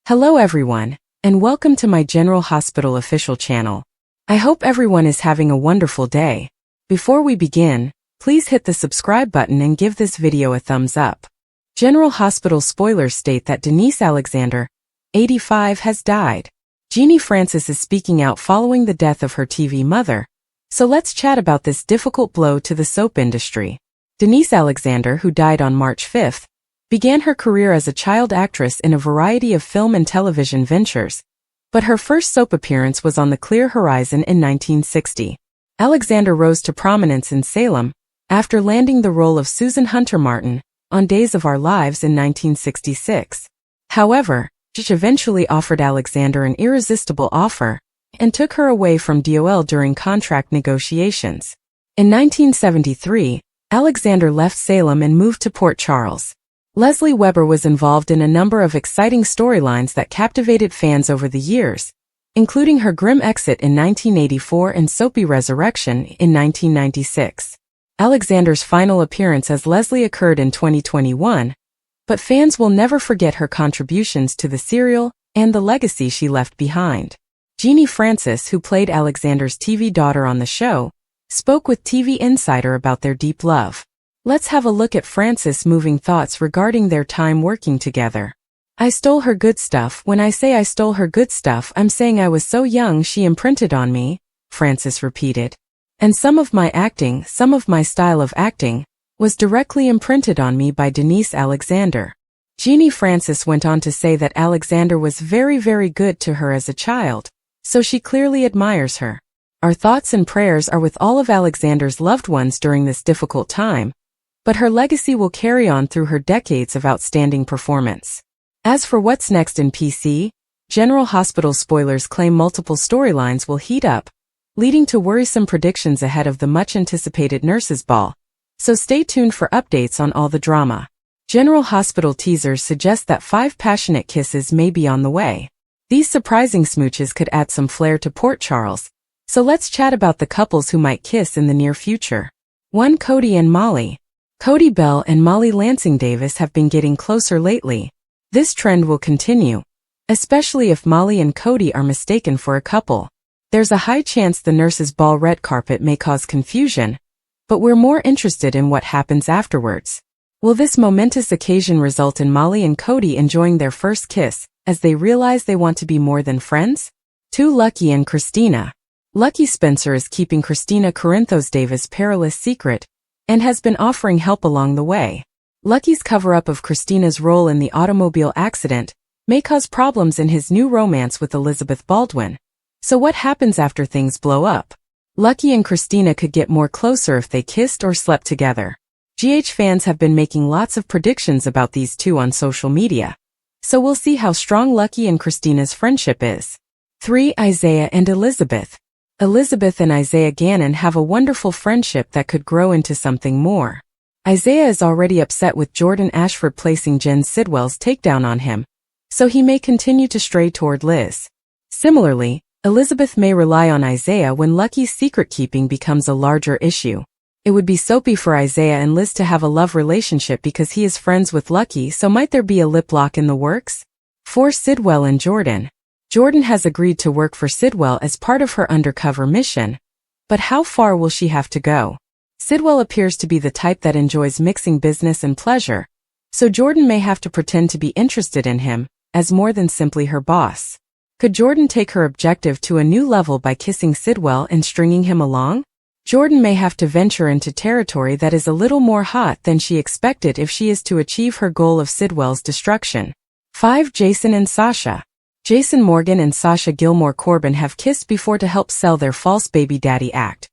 Hello everyone, and welcome to my General Hospital official channel. I hope everyone is having a wonderful day. Before we begin, please hit the subscribe button and give this video a thumbs up. General Hospital spoilers state that Denise Alexander, 85, has died. Jeannie Francis is speaking out following the death of her TV mother. So let's chat about this difficult blow to the soap industry. Denise Alexander, who died on March 5th, began her career as a child actress in a variety of film and television ventures, but her first soap appearance was on The Clear Horizon in 1960. Alexander rose to prominence in Salem after landing the role of Susan Hunter Martin on Days of Our Lives in 1966. However, Judge eventually offered Alexander an irresistible offer and took her away from DOL during contract negotiations. In 1973, Alexander left Salem and moved to Port Charles. Lesley Weber was involved in a number of exciting storylines that captivated fans over the years, including her grim exit in 1984 and soapy resurrection in 1996. Alexander's final appearance as Lesley occurred in 2021, but fans will never forget her contributions to the serial and the legacy she left behind. Jeannie Francis, who played Alexander's TV daughter on the show, spoke with TV Insider about their deep love. Let's have a look at Francis' moving thoughts regarding their time working together. "I stole her good stuff. When I say I stole her good stuff, I'm saying I was so young she imprinted on me," Francis repeated. "And some of my acting, some of my style of acting, was directly imprinted on me by Denise Alexander." Jeannie Francis went on to say that Alexander was very, very good to her as a child, so she clearly admires her. "Our thoughts and prayers are with all of Alexander's loved ones during this difficult time, but her legacy will carry on through her decades of outstanding performance." As for what's next in PC, General Hospital spoilers claim multiple storylines will heat up, leading to worrisome predictions ahead of the much-anticipated Nurses' Ball. So stay tuned for updates on all the drama. General Hospital teasers suggest that 5 passionate kisses may be on the way. These surprising smooches could add some flair to Port Charles, so let's chat about the couples who might kiss in the near future. 1. Cody and Molly. Cody Bell and Molly Lansing Davis have been getting closer lately. This trend will continue, especially if Molly and Cody are mistaken for a couple. There's a high chance the Nurses' Ball red carpet may cause confusion, but we're more interested in what happens afterwards. Will this momentous occasion result in Molly and Cody enjoying their first kiss, as they realize they want to be more than friends? 2. Lucky and Christina. Lucky Spencer is keeping Christina Corinthos Davis' perilous secret, and has been offering help along the way. Lucky's cover-up of Christina's role in the automobile accident may cause problems in his new romance with Elizabeth Baldwin. So what happens after things blow up? Lucky and Christina could get more closer if they kissed or slept together. GH fans have been making lots of predictions about these two on social media, so we'll see how strong Lucky and Christina's friendship is. 3. Isaiah and Elizabeth. Elizabeth and Isaiah Gannon have a wonderful friendship that could grow into something more. Isaiah is already upset with Jordan Ashford placing Jen Sidwell's takedown on him, so he may continue to stray toward Liz. Similarly, Elizabeth may rely on Isaiah when Lucky's secret-keeping becomes a larger issue. It would be soapy for Isaiah and Liz to have a love relationship because he is friends with Lucky, so might there be a lip lock in the works? 4. Sidwell and Jordan. Jordan has agreed to work for Sidwell as part of her undercover mission, but how far will she have to go? Sidwell appears to be the type that enjoys mixing business and pleasure, so Jordan may have to pretend to be interested in him, as more than simply her boss. Could Jordan take her objective to a new level by kissing Sidwell and stringing him along? Jordan may have to venture into territory that is a little more hot than she expected if she is to achieve her goal of Sidwell's destruction. 5. Jason and Sasha. Jason Morgan and Sasha Gilmore Corbin have kissed before to help sell their false baby daddy act,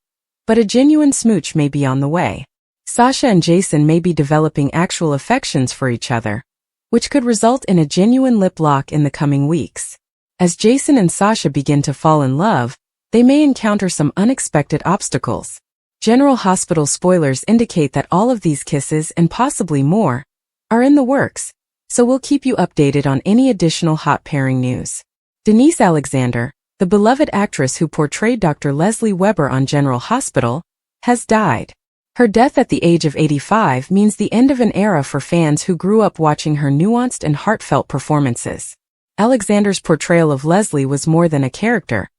but a genuine smooch may be on the way. Sasha and Jason may be developing actual affections for each other, which could result in a genuine lip lock in the coming weeks. As Jason and Sasha begin to fall in love, they may encounter some unexpected obstacles. General Hospital spoilers indicate that all of these kisses and possibly more are in the works, so we'll keep you updated on any additional hot pairing news. Denise Alexander, the beloved actress who portrayed Dr. Lesley Weber on General Hospital, has died. Her death at the age of 85 means the end of an era for fans who grew up watching her nuanced and heartfelt performances. Alexander's portrayal of Lesley was more than a character.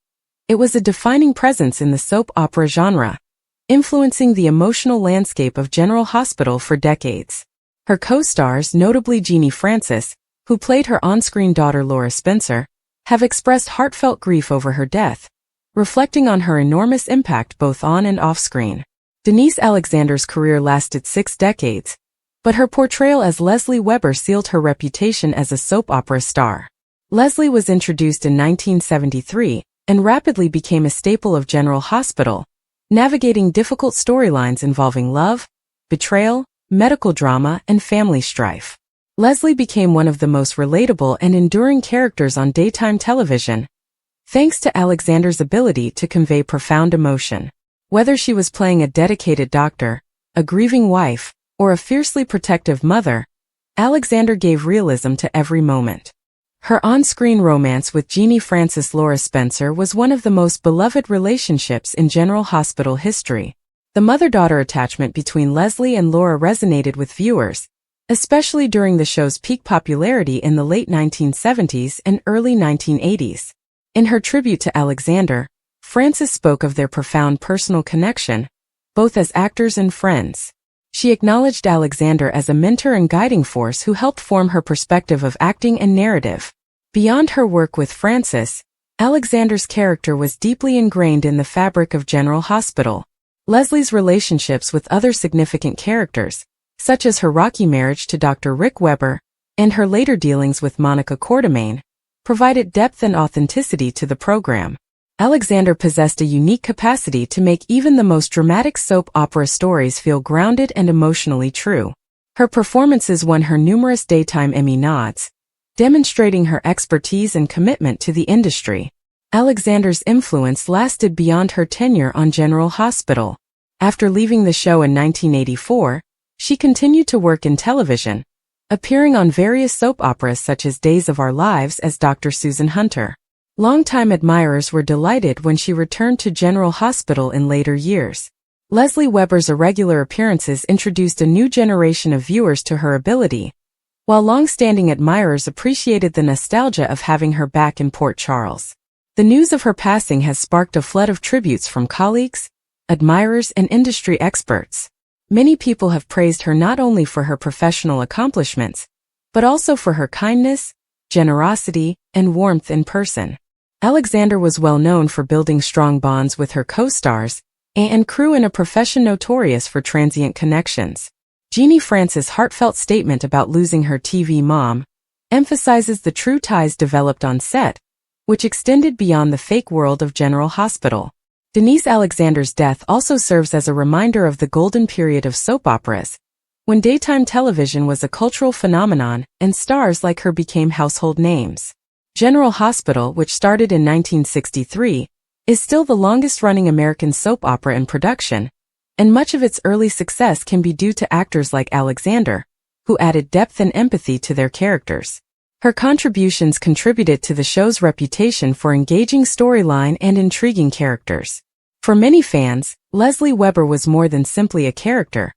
It was a defining presence in the soap opera genre, influencing the emotional landscape of General Hospital for decades. Her co-stars, notably Jeannie Francis, who played her on-screen daughter Laura Spencer, have expressed heartfelt grief over her death, reflecting on her enormous impact both on and off-screen. Denise Alexander's career lasted 6 decades, but her portrayal as Lesley Weber sealed her reputation as a soap opera star. Lesley was introduced in 1973 and rapidly became a staple of General Hospital, navigating difficult storylines involving love, betrayal, medical drama, and family strife. Lesley became one of the most relatable and enduring characters on daytime television, thanks to Alexander's ability to convey profound emotion. Whether she was playing a dedicated doctor, a grieving wife, or a fiercely protective mother, Alexander gave realism to every moment. Her on-screen romance with Jeannie Francis Laura Spencer was one of the most beloved relationships in General Hospital history. The mother-daughter attachment between Lesley and Laura resonated with viewers, especially during the show's peak popularity in the late 1970s and early 1980s. In her tribute to Alexander, Francis spoke of their profound personal connection, both as actors and friends. She acknowledged Alexander as a mentor and guiding force who helped form her perspective of acting and narrative. Beyond her work with Francis, Alexander's character was deeply ingrained in the fabric of General Hospital. Lesley's relationships with other significant characters, such as her rocky marriage to Dr. Rick Weber and her later dealings with Monica Quartermaine, provided depth and authenticity to the program. Alexander possessed a unique capacity to make even the most dramatic soap opera stories feel grounded and emotionally true. Her performances won her numerous Daytime Emmy nods, demonstrating her expertise and commitment to the industry. Alexander's influence lasted beyond her tenure on General Hospital. After leaving the show in 1984, she continued to work in television, appearing on various soap operas such as Days of Our Lives as Dr. Susan Hunter. Longtime admirers were delighted when she returned to General Hospital in later years. Lesley Weber's irregular appearances introduced a new generation of viewers to her ability, while long-standing admirers appreciated the nostalgia of having her back in Port Charles. The news of her passing has sparked a flood of tributes from colleagues, admirers, and industry experts. Many people have praised her not only for her professional accomplishments, but also for her kindness, generosity, and warmth in person. Alexander was well known for building strong bonds with her co-stars and crew in a profession notorious for transient connections. Jeannie Francis' heartfelt statement about losing her TV mom emphasizes the true ties developed on set, which extended beyond the fake world of General Hospital. Denise Alexander's death also serves as a reminder of the golden period of soap operas, when daytime television was a cultural phenomenon and stars like her became household names. General Hospital, which started in 1963, is still the longest-running American soap opera in production, and much of its early success can be due to actors like Alexander, who added depth and empathy to their characters. Her contributions contributed to the show's reputation for engaging storyline and intriguing characters. For many fans, Lesley Weber was more than simply a character.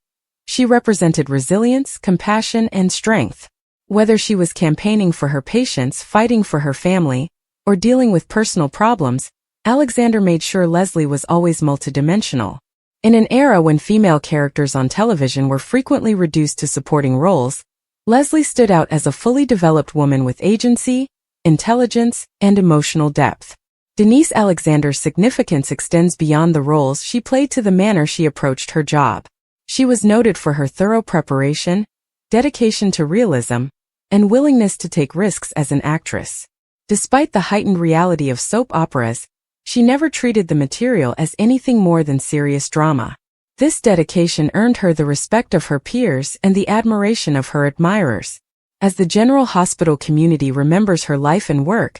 She represented resilience, compassion, and strength. Whether she was campaigning for her patients, fighting for her family, or dealing with personal problems, Alexander made sure Lesley was always multidimensional. In an era when female characters on television were frequently reduced to supporting roles, Lesley stood out as a fully developed woman with agency, intelligence, and emotional depth. Denise Alexander's significance extends beyond the roles she played to the manner she approached her job. She was noted for her thorough preparation, dedication to realism, and willingness to take risks as an actress. Despite the heightened reality of soap operas, she never treated the material as anything more than serious drama. This dedication earned her the respect of her peers and the admiration of her admirers. As the General Hospital community remembers her life and work,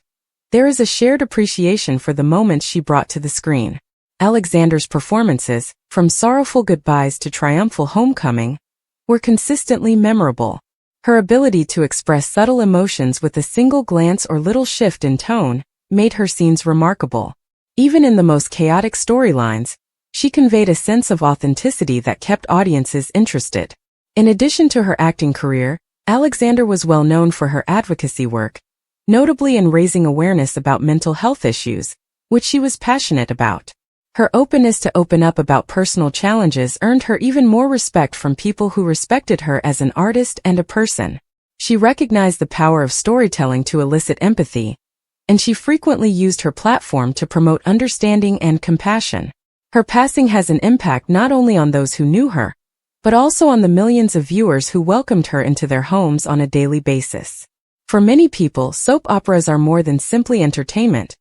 there is a shared appreciation for the moments she brought to the screen. Alexander's performances, from sorrowful goodbyes to triumphal homecoming, were consistently memorable. Her ability to express subtle emotions with a single glance or little shift in tone made her scenes remarkable. Even in the most chaotic storylines, she conveyed a sense of authenticity that kept audiences interested. In addition to her acting career, Alexander was well known for her advocacy work, notably in raising awareness about mental health issues, which she was passionate about. Her openness to open up about personal challenges earned her even more respect from people who respected her as an artist and a person. She recognized the power of storytelling to elicit empathy, and she frequently used her platform to promote understanding and compassion. Her passing has an impact not only on those who knew her, but also on the millions of viewers who welcomed her into their homes on a daily basis. For many people, soap operas are more than simply entertainment.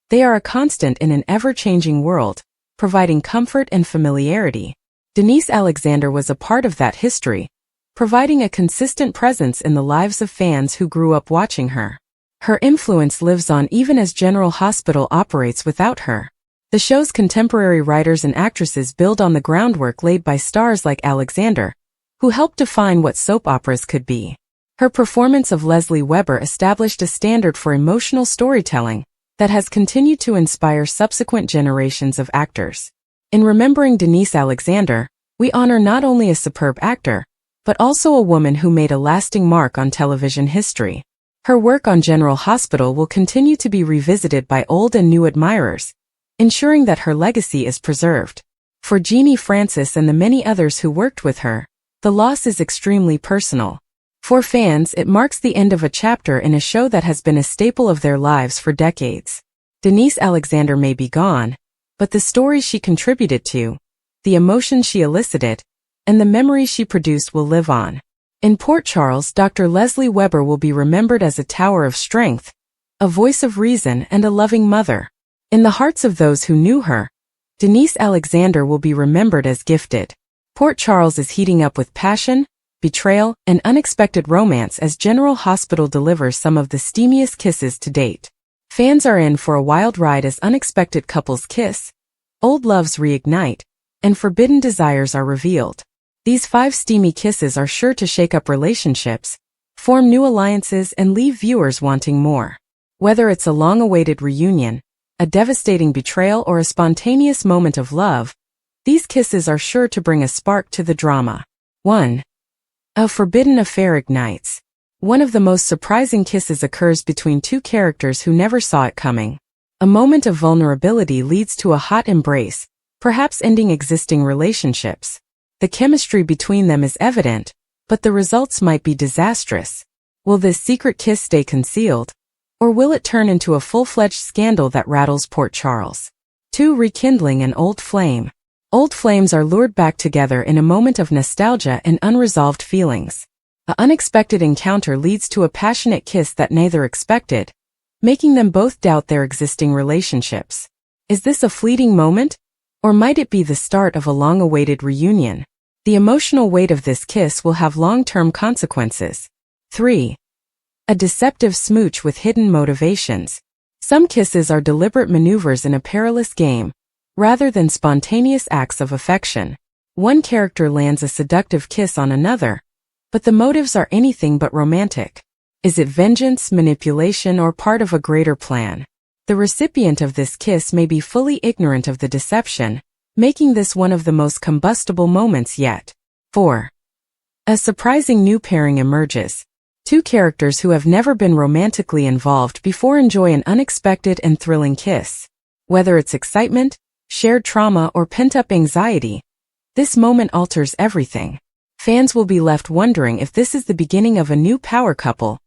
They are a constant in an ever-changing world, providing comfort and familiarity. Denise Alexander was a part of that history, providing a consistent presence in the lives of fans who grew up watching her. Her influence lives on even as General Hospital operates without her. The show's contemporary writers and actresses build on the groundwork laid by stars like Alexander, who helped define what soap operas could be. Her performance of Lesley Weber established a standard for emotional storytelling that has continued to inspire subsequent generations of actors. In remembering Denise Alexander, we honor not only a superb actor, but also a woman who made a lasting mark on television history. Her work on General Hospital will continue to be revisited by old and new admirers, ensuring that her legacy is preserved. For Jeannie Francis and the many others who worked with her, the loss is extremely personal. For fans, it marks the end of a chapter in a show that has been a staple of their lives for decades. Denise Alexander may be gone, but the stories she contributed to, the emotions she elicited, and the memories she produced will live on. In Port Charles, Dr. Lesley Weber will be remembered as a tower of strength, a voice of reason, and a loving mother. In the hearts of those who knew her, Denise Alexander will be remembered as gifted. Port Charles is heating up with passion, betrayal, and unexpected romance as General Hospital delivers some of the steamiest kisses to date. Fans are in for a wild ride as unexpected couples kiss, old loves reignite, and forbidden desires are revealed. These 5 steamy kisses are sure to shake up relationships, form new alliances, and leave viewers wanting more. Whether it's a long-awaited reunion, a devastating betrayal, or a spontaneous moment of love, these kisses are sure to bring a spark to the drama. 1. A forbidden affair ignites. One of the most surprising kisses occurs between 2 characters who never saw it coming. A moment of vulnerability leads to a hot embrace, perhaps ending existing relationships. The chemistry between them is evident, but the results might be disastrous. Will this secret kiss stay concealed, or will it turn into a full-fledged scandal that rattles Port Charles? 2. Rekindling an old flame. Old flames are lured back together in a moment of nostalgia and unresolved feelings. An unexpected encounter leads to a passionate kiss that neither expected, making them both doubt their existing relationships. Is this a fleeting moment, or might it be the start of a long-awaited reunion? The emotional weight of this kiss will have long-term consequences. 3. A deceptive smooch with hidden motivations. Some kisses are deliberate maneuvers in a perilous game, rather than spontaneous acts of affection. One character lands a seductive kiss on another, but the motives are anything but romantic. Is it vengeance, manipulation, or part of a greater plan? The recipient of this kiss may be fully ignorant of the deception, making this one of the most combustible moments yet. 4. A surprising new pairing emerges. 2 characters who have never been romantically involved before enjoy an unexpected and thrilling kiss. Whether it's excitement, shared trauma, or pent-up anxiety, this moment alters everything. Fans will be left wondering if this is the beginning of a new power couple,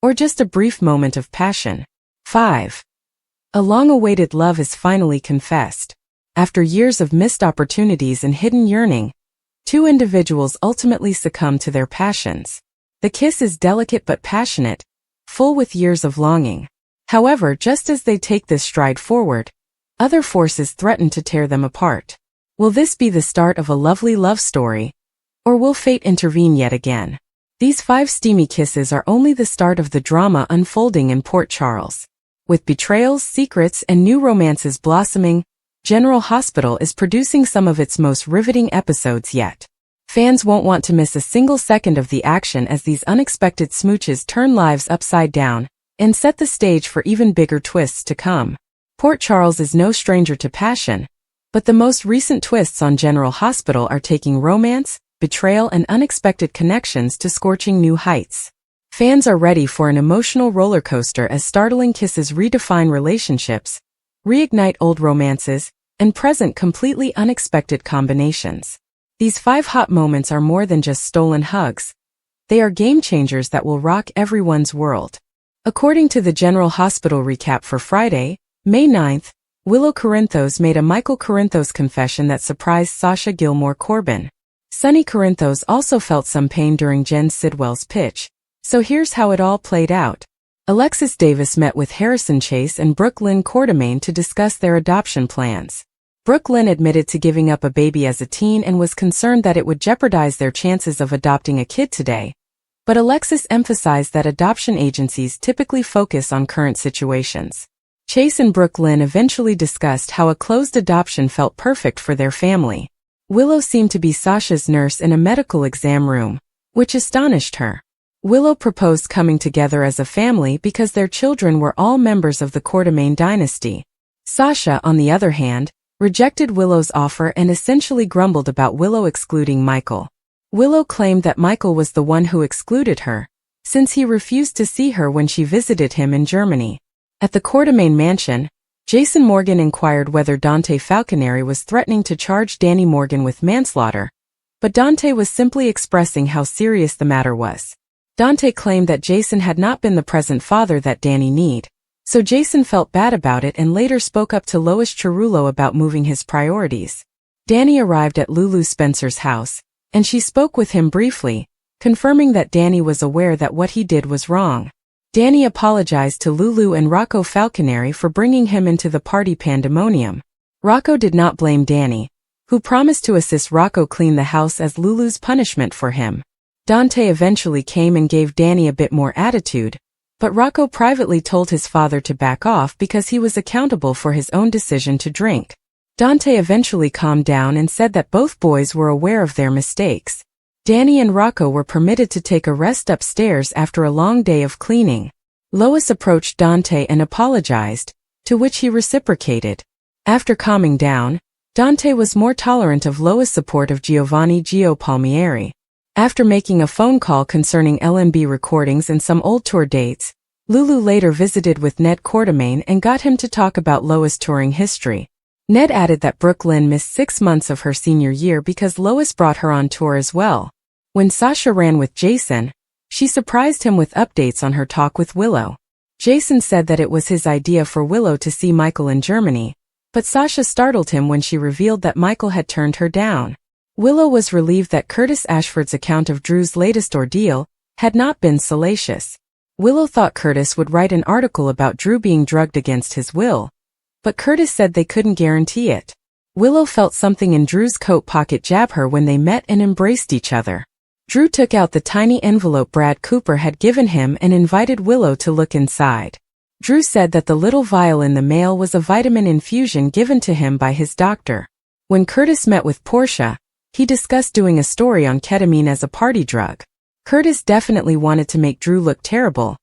or just a brief moment of passion. 5. A long-awaited love is finally confessed. After years of missed opportunities and hidden yearning, 2 individuals ultimately succumb to their passions. The kiss is delicate but passionate, full with years of longing. However, just as they take this stride forward, other forces threaten to tear them apart. Will this be the start of a lovely love story, or will fate intervene yet again? These 5 steamy kisses are only the start of the drama unfolding in Port Charles. With betrayals, secrets, and new romances blossoming, General Hospital is producing some of its most riveting episodes yet. Fans won't want to miss a single second of the action as these unexpected smooches turn lives upside down and set the stage for even bigger twists to come. Port Charles is no stranger to passion, but the most recent twists on General Hospital are taking romance, betrayal, and unexpected connections to scorching new heights. Fans are ready for an emotional roller coaster as startling kisses redefine relationships, reignite old romances, and present completely unexpected combinations. These 5 hot moments are more than just stolen hugs. They are game changers that will rock everyone's world. According to the General Hospital recap for Friday, May 9th, Willow Corinthos made a Michael Corinthos confession that surprised Sasha Gilmore Corbin. Sonny Corinthos also felt some pain during Jen Sidwell's pitch. So here's how it all played out. Alexis Davis met with Harrison Chase and Brooke Lynn Quartermaine to discuss their adoption plans. Brooke Lynn admitted to giving up a baby as a teen and was concerned that it would jeopardize their chances of adopting a kid today. But Alexis emphasized that adoption agencies typically focus on current situations. Chase and Brooke Lynn eventually discussed how a closed adoption felt perfect for their family. Willow seemed to be Sasha's nurse in a medical exam room, which astonished her. Willow proposed coming together as a family because their children were all members of the Quartermaine dynasty. Sasha, on the other hand, rejected Willow's offer and essentially grumbled about Willow excluding Michael. Willow claimed that Michael was the one who excluded her, since he refused to see her when she visited him in Germany. At the Quartermaine mansion, Jason Morgan inquired whether Dante Falconeri was threatening to charge Danny Morgan with manslaughter, but Dante was simply expressing how serious the matter was. Dante claimed that Jason had not been the present father that Danny needed, so Jason felt bad about it and later spoke up to Lois Cerullo about moving his priorities. Danny arrived at Lulu Spencer's house, and she spoke with him briefly, confirming that Danny was aware that what he did was wrong. Danny apologized to Lulu and Rocco Falconeri for bringing him into the party pandemonium. Rocco did not blame Danny, who promised to assist Rocco clean the house as Lulu's punishment for him. Dante eventually came and gave Danny a bit more attitude, but Rocco privately told his father to back off because he was accountable for his own decision to drink. Dante eventually calmed down and said that both boys were aware of their mistakes. Danny and Rocco were permitted to take a rest upstairs after a long day of cleaning. Lois approached Dante and apologized, to which he reciprocated. After calming down, Dante was more tolerant of Lois' support of Giovanni Gio Palmieri. After making a phone call concerning L&B recordings and some old tour dates, Lulu later visited with Ned Quartermaine and got him to talk about Lois' touring history. Ned added that Brooke Lynn missed 6 months of her senior year because Lois brought her on tour as well. When Sasha ran with Jason, she surprised him with updates on her talk with Willow. Jason said that it was his idea for Willow to see Michael in Germany, but Sasha startled him when she revealed that Michael had turned her down. Willow was relieved that Curtis Ashford's account of Drew's latest ordeal had not been salacious. Willow thought Curtis would write an article about Drew being drugged against his will, but Curtis said they couldn't guarantee it. Willow felt something in Drew's coat pocket jab her when they met and embraced each other. Drew took out the tiny envelope Brad Cooper had given him and invited Willow to look inside. Drew said that the little vial in the mail was a vitamin infusion given to him by his doctor. When Curtis met with Portia, he discussed doing a story on ketamine as a party drug. Curtis definitely wanted to make Drew look terrible,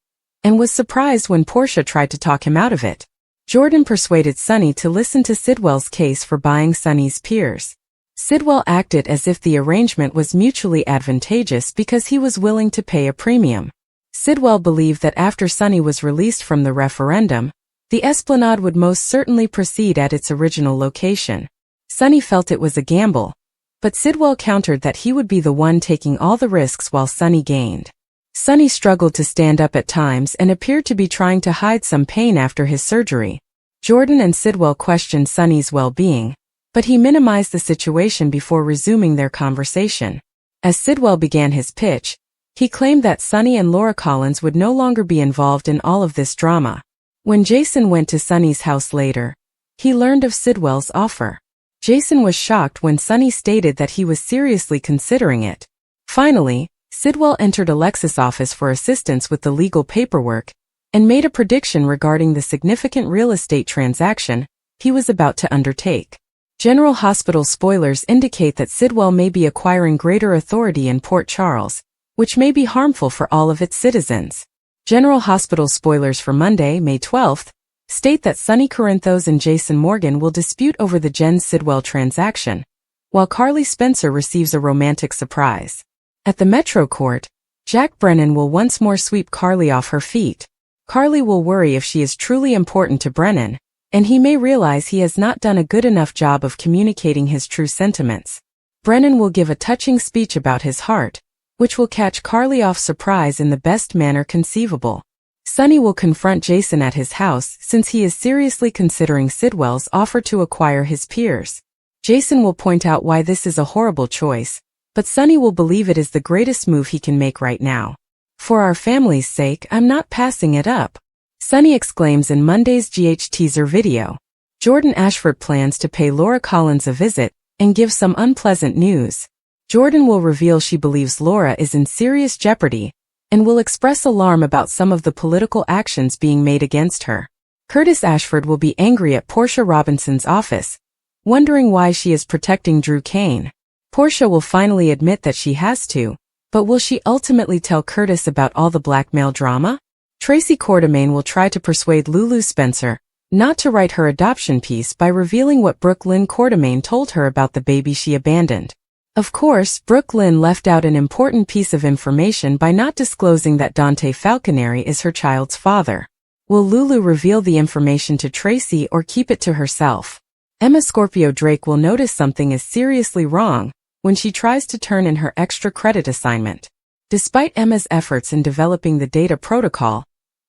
and was surprised when Portia tried to talk him out of it. Jordan persuaded Sonny to listen to Sidwell's case for buying Sonny's peers. Sidwell acted as if the arrangement was mutually advantageous because he was willing to pay a premium. Sidwell believed that after Sonny was released from the referendum, the Esplanade would most certainly proceed at its original location. Sonny felt it was a gamble, but Sidwell countered that he would be the one taking all the risks while Sonny gained. Sonny struggled to stand up at times and appeared to be trying to hide some pain after his surgery. Jordan and Sidwell questioned Sonny's well-being, but he minimized the situation before resuming their conversation. As Sidwell began his pitch, he claimed that Sonny and Laura Collins would no longer be involved in all of this drama. When Jason went to Sonny's house later, he learned of Sidwell's offer. Jason was shocked when Sonny stated that he was seriously considering it. Finally, Sidwell entered Alexis' office for assistance with the legal paperwork and made a prediction regarding the significant real estate transaction he was about to undertake. General Hospital spoilers indicate that Sidwell may be acquiring greater authority in Port Charles, which may be harmful for all of its citizens. General Hospital spoilers for Monday, May 12th, state that Sonny Corinthos and Jason Morgan will dispute over the Jen Sidwell transaction, while Carly Spencer receives a romantic surprise. At the Metro Court, Jack Brennan will once more sweep Carly off her feet. Carly will worry if she is truly important to Brennan, and he may realize he has not done a good enough job of communicating his true sentiments. Brennan will give a touching speech about his heart, which will catch Carly off surprise in the best manner conceivable. Sonny will confront Jason at his house since he is seriously considering Sidwell's offer to acquire his peers. Jason will point out why this is a horrible choice, but Sonny will believe it is the greatest move he can make right now. For our family's sake, I'm not passing it up, Sonny exclaims in Monday's GH teaser video. Jordan Ashford plans to pay Laura Collins a visit and give some unpleasant news. Jordan will reveal she believes Laura is in serious jeopardy and will express alarm about some of the political actions being made against her. Curtis Ashford will be angry at Portia Robinson's office, wondering why she is protecting Drew Kane. Portia will finally admit that she has to, but will she ultimately tell Curtis about all the blackmail drama? Tracy Quartermaine will try to persuade Lulu Spencer not to write her adoption piece by revealing what Brooke Lynn Quartermaine told her about the baby she abandoned. Of course, Brooke Lynn left out an important piece of information by not disclosing that Dante Falconeri is her child's father. Will Lulu reveal the information to Tracy or keep it to herself? Emma Scorpio Drake will notice something is seriously wrong when she tries to turn in her extra credit assignment. Despite Emma's efforts in developing the data protocol,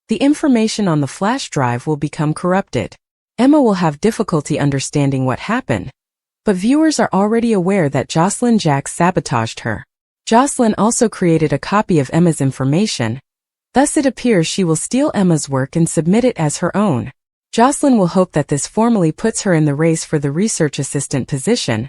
the information on the flash drive will become corrupted. Emma will have difficulty understanding what happened, but viewers are already aware that Jocelyn Jacks sabotaged her. Jocelyn also created a copy of Emma's information, thus it appears she will steal Emma's work and submit it as her own. Jocelyn will hope that this formally puts her in the race for the research assistant position,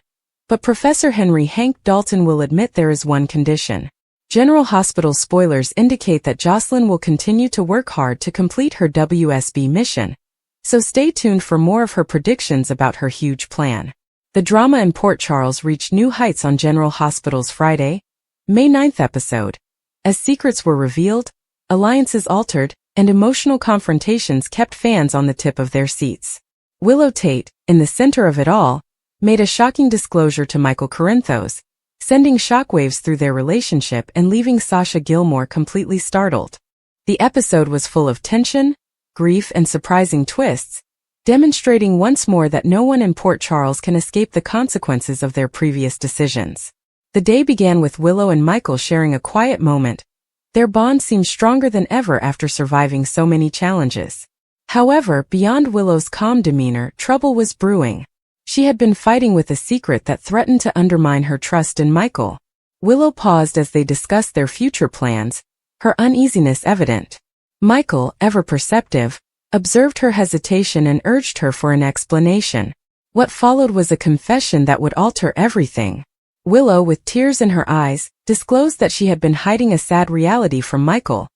but Professor Henry Hank Dalton will admit there is one condition. General Hospital spoilers indicate that Jocelyn will continue to work hard to complete her WSB mission, so stay tuned for more of her predictions about her huge plan. The drama in Port Charles reached new heights on General Hospital's Friday, May 9th episode, as secrets were revealed, alliances altered, and emotional confrontations kept fans on the tip of their seats. Willow Tate, in the center of it all, made a shocking disclosure to Michael Corinthos, sending shockwaves through their relationship and leaving Sasha Gilmore completely startled. The episode was full of tension, grief, and surprising twists, demonstrating once more that no one in Port Charles can escape the consequences of their previous decisions. The day began with Willow and Michael sharing a quiet moment. Their bond seemed stronger than ever after surviving so many challenges. However, beyond Willow's calm demeanor, trouble was brewing. She had been fighting with a secret that threatened to undermine her trust in Michael. Willow paused as they discussed their future plans, her uneasiness evident. Michael, ever perceptive, observed her hesitation and urged her for an explanation. What followed was a confession that would alter everything. Willow, with tears in her eyes, disclosed that she had been hiding a sad reality from Michael,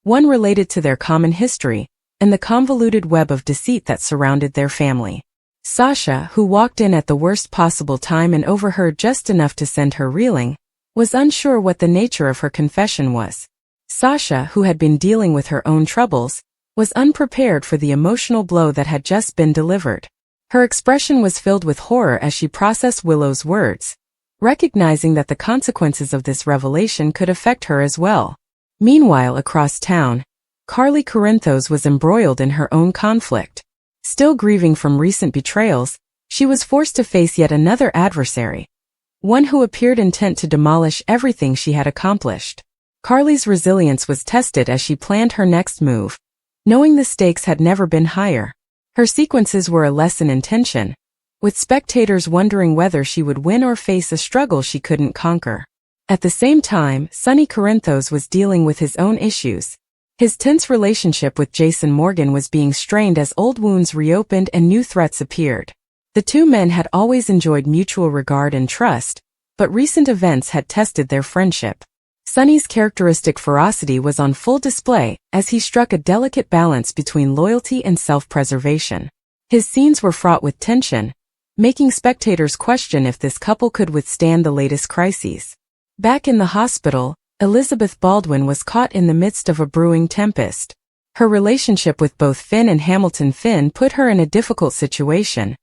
one related to their common history and the convoluted web of deceit that surrounded their family. Sasha, who walked in at the worst possible time and overheard just enough to send her reeling, was unsure what the nature of her confession was. Sasha, who had been dealing with her own troubles, was unprepared for the emotional blow that had just been delivered. Her expression was filled with horror as she processed Willow's words, recognizing that the consequences of this revelation could affect her as well. Meanwhile, across town, Carly Corinthos was embroiled in her own conflict. Still grieving from recent betrayals, she was forced to face yet another adversary, one who appeared intent to demolish everything she had accomplished. Carly's resilience was tested as she planned her next move, knowing the stakes had never been higher. Her sequences were a lesson in tension, with spectators wondering whether she would win or face a struggle she couldn't conquer. At the same time, Sonny Corinthos was dealing with his own issues. His tense relationship with Jason Morgan was being strained as old wounds reopened and new threats appeared. The two men had always enjoyed mutual regard and trust, but recent events had tested their friendship. Sonny's characteristic ferocity was on full display as he struck a delicate balance between loyalty and self-preservation. His scenes were fraught with tension, making spectators question if this couple could withstand the latest crises. Back in the hospital, Elizabeth Baldwin was caught in the midst of a brewing tempest. Her relationship with both Finn and Hamilton Finn put her in a difficult situation,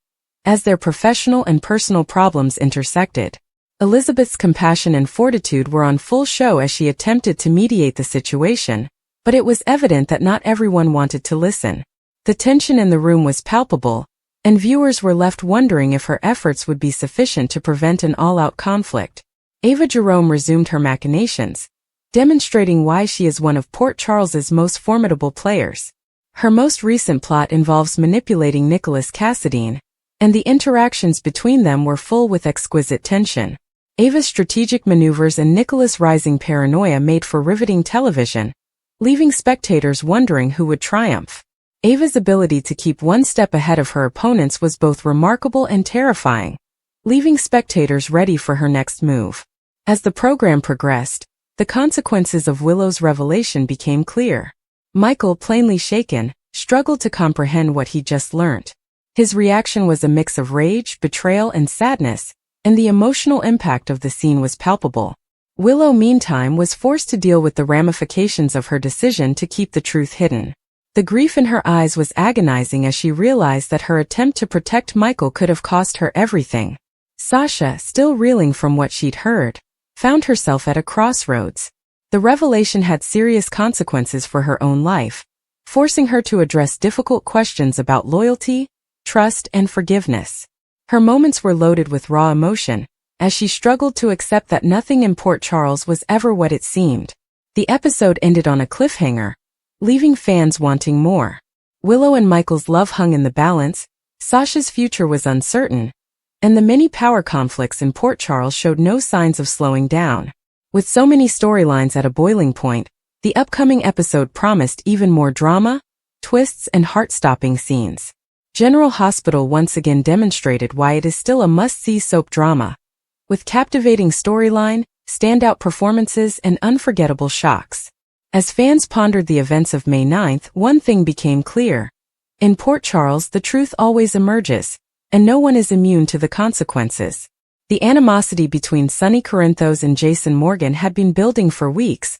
as their professional and personal problems intersected. Elizabeth's compassion and fortitude were on full show as she attempted to mediate the situation, but it was evident that not everyone wanted to listen. The tension in the room was palpable, and viewers were left wondering if her efforts would be sufficient to prevent an all-out conflict. Ava Jerome resumed her machinations, demonstrating why she is one of Port Charles's most formidable players. Her most recent plot involves manipulating Nicholas Cassadine, and the interactions between them were full with exquisite tension. Ava's strategic maneuvers and Nicholas' rising paranoia made for riveting television, leaving spectators wondering who would triumph. Ava's ability to keep one step ahead of her opponents was both remarkable and terrifying, leaving spectators ready for her next move. As the program progressed, the consequences of Willow's revelation became clear. Michael, plainly shaken, struggled to comprehend what he just learnt. His reaction was a mix of rage, betrayal, and sadness, and the emotional impact of the scene was palpable. Willow, meantime, was forced to deal with the ramifications of her decision to keep the truth hidden. The grief in her eyes was agonizing as she realized that her attempt to protect Michael could have cost her everything. Sasha, still reeling from what she'd heard, found herself at a crossroads. The revelation had serious consequences for her own life, forcing her to address difficult questions about loyalty, trust, and forgiveness. Her moments were loaded with raw emotion, as she struggled to accept that nothing in Port Charles was ever what it seemed. The episode ended on a cliffhanger, leaving fans wanting more. Willow and Michael's love hung in the balance, Sasha's future was uncertain, and the many power conflicts in Port Charles showed no signs of slowing down. With so many storylines at a boiling point, the upcoming episode promised even more drama, twists, and heart-stopping scenes. General Hospital once again demonstrated why it is still a must-see soap drama, with captivating storyline, standout performances, and unforgettable shocks. As fans pondered the events of May 9th, one thing became clear. In Port Charles, the truth always emerges, and no one is immune to the consequences. The animosity between Sonny Corinthos and Jason Morgan had been building for weeks,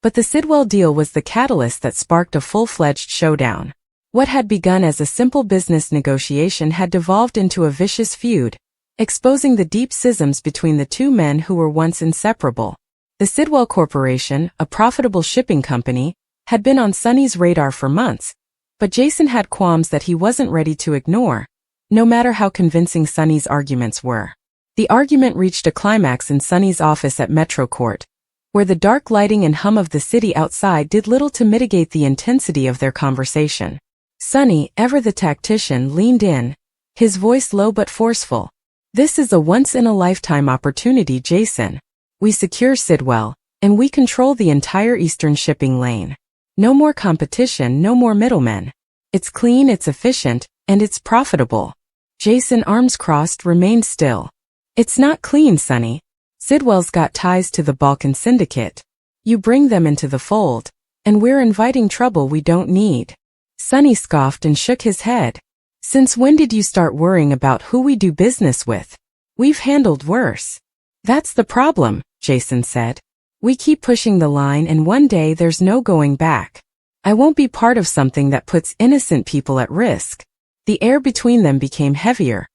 but the Sidwell deal was the catalyst that sparked a full-fledged showdown. What had begun as a simple business negotiation had devolved into a vicious feud, exposing the deep schisms between the two men who were once inseparable. The Sidwell Corporation, a profitable shipping company, had been on Sonny's radar for months, but Jason had qualms that he wasn't ready to ignore, no matter how convincing Sonny's arguments were. The argument reached a climax in Sonny's office at Metrocourt, where the dark lighting and hum of the city outside did little to mitigate the intensity of their conversation. Sonny, ever the tactician, leaned in, his voice low but forceful. "This is a once-in-a-lifetime opportunity, Jason. We secure Sidwell, and we control the entire eastern shipping lane. No more competition, no more middlemen. It's clean, it's efficient, and it's profitable." Jason, arms crossed, remained still. "It's not clean, Sonny. Sidwell's got ties to the Balkan Syndicate. You bring them into the fold, and we're inviting trouble we don't need." Sonny scoffed and shook his head. "Since when did you start worrying about who we do business with? We've handled worse." "That's the problem," Jason said. "We keep pushing the line and one day there's no going back. I won't be part of something that puts innocent people at risk." The air between them became heavier,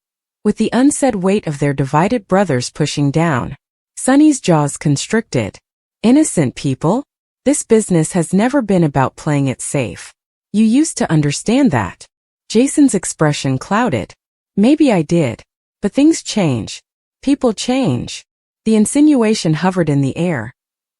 with the unsaid weight of their divided brothers pushing down. Sonny's jaws constricted. "Innocent people? This business has never been about playing it safe. You used to understand that." Jason's expression clouded. "Maybe I did. But things change. People change." The insinuation hovered in the air.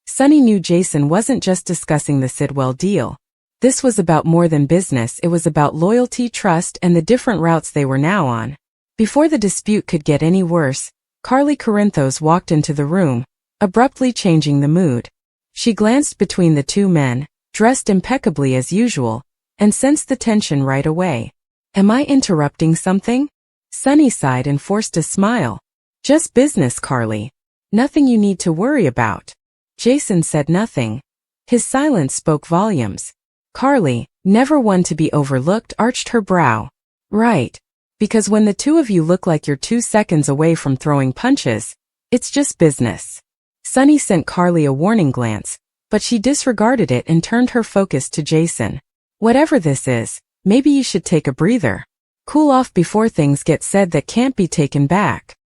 Sonny knew Jason wasn't just discussing the Sidwell deal. This was about more than business. It was about loyalty, trust, and the different routes they were now on. Before the dispute could get any worse, Carly Corinthos walked into the room, abruptly changing the mood. She glanced between the two men, dressed impeccably as usual, and sensed the tension right away. "Am I interrupting something?" Sonny sighed and forced a smile. "Just business, Carly. Nothing you need to worry about." Jason said nothing. His silence spoke volumes. Carly, never one to be overlooked, arched her brow. "Right. Because when the two of you look like you're 2 seconds away from throwing punches, it's just business." Sonny sent Carly a warning glance, but she disregarded it and turned her focus to Jason. "Whatever this is, maybe you should take a breather. Cool off before things get said that can't be taken back."